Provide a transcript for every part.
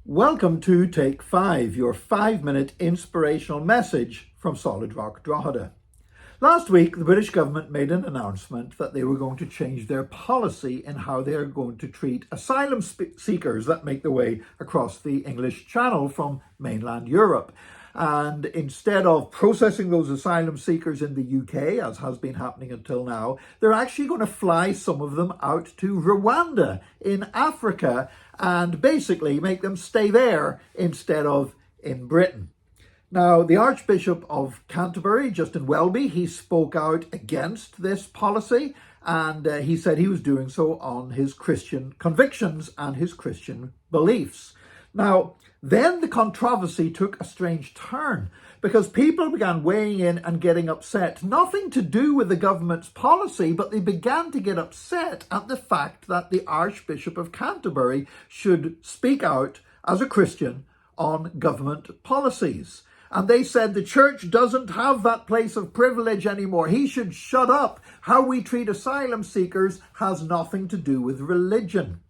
Welcome to Take 5, your 5-minute inspirational message from Solid Rock Drogheda. Last week, the British government made an announcement that they were going to change their policy in how they are going to treat asylum seekers that make their way across the English Channel from mainland Europe. And instead of processing those asylum seekers in the UK, as has been happening until now, they're actually going to fly some of them out to Rwanda in Africa and basically make them stay there instead of in Britain. Now, the Archbishop of Canterbury, Justin Welby, he spoke out against this policy, and he said he was doing so on his Christian convictions and his Christian beliefs. Now, then the controversy took a strange turn because people began weighing in and getting upset. Nothing to do with the government's policy, but they began to get upset at the fact that the Archbishop of Canterbury should speak out as a Christian on government policies. And they said the church doesn't have that place of privilege anymore. He should shut up. How we treat asylum seekers has nothing to do with religion.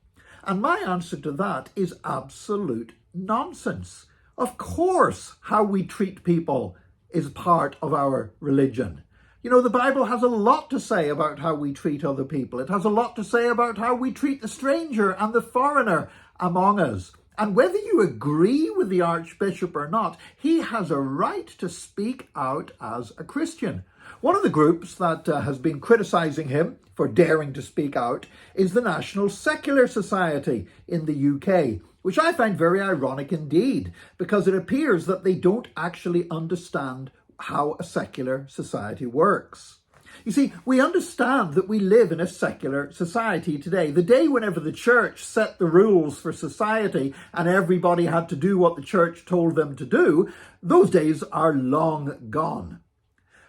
And my answer to that is absolute nonsense. Of course, how we treat people is part of our religion. You know, the Bible has a lot to say about how we treat other people. It has a lot to say about how we treat the stranger and the foreigner among us. And whether you agree with the Archbishop or not, he has a right to speak out as a Christian. One of the groups that has been criticising him for daring to speak out is the National Secular Society in the UK, which I find very ironic indeed, because it appears that they don't actually understand how a secular society works. You see, we understand that we live in a secular society today. The day whenever the church set the rules for society and everybody had to do what the church told them to do, those days are long gone.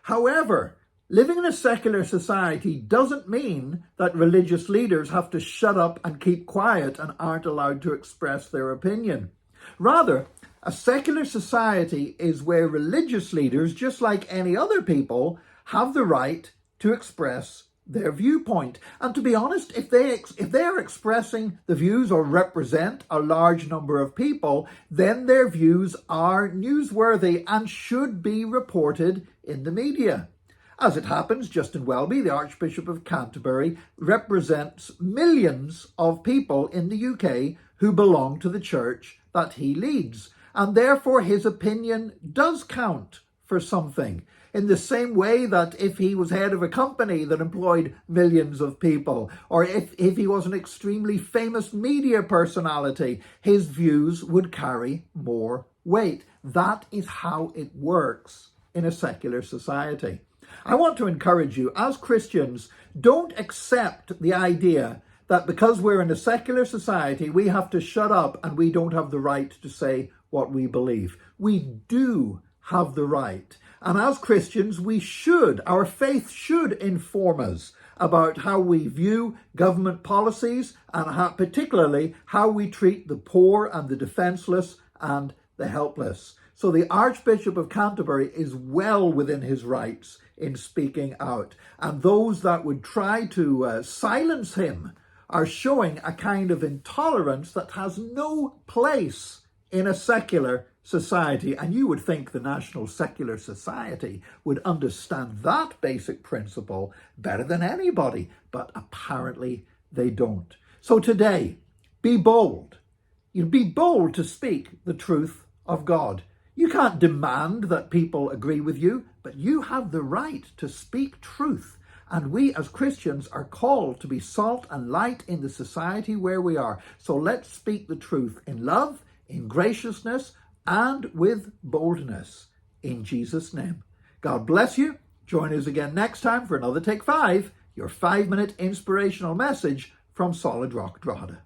However, living in a secular society doesn't mean that religious leaders have to shut up and keep quiet and aren't allowed to express their opinion. Rather, a secular society is where religious leaders, just like any other people, have the right to express their viewpoint. And to be honest, if they are expressing the views or represent a large number of people, then their views are newsworthy and should be reported in the media. As it happens, Justin Welby, the Archbishop of Canterbury, represents millions of people in the UK who belong to the church that he leads. And therefore his opinion does count for something. In the same way that if he was head of a company that employed millions of people, or if he was an extremely famous media personality, his views would carry more weight. That is how it works in a secular society. I want to encourage you, as Christians, don't accept the idea that because we're in a secular society, we have to shut up and we don't have the right to say what we believe. We do have the right. And as Christians, our faith should inform us about how we view government policies and particularly how we treat the poor and the defenseless and the helpless. So the Archbishop of Canterbury is well within his rights in speaking out. And those that would try to silence him are showing a kind of intolerance that has no place in a secular society. And you would think the National Secular Society would understand that basic principle better than anybody, but apparently they don't. So today, be bold. You be bold to speak the truth of God. You can't demand that people agree with you, but you have the right to speak truth. And we as Christians are called to be salt and light in the society where we are. So let's speak the truth in love, in graciousness, and with boldness. In Jesus' name. God bless you. Join us again next time for another Take 5, your 5-minute inspirational message from Solid Rock Drogheda.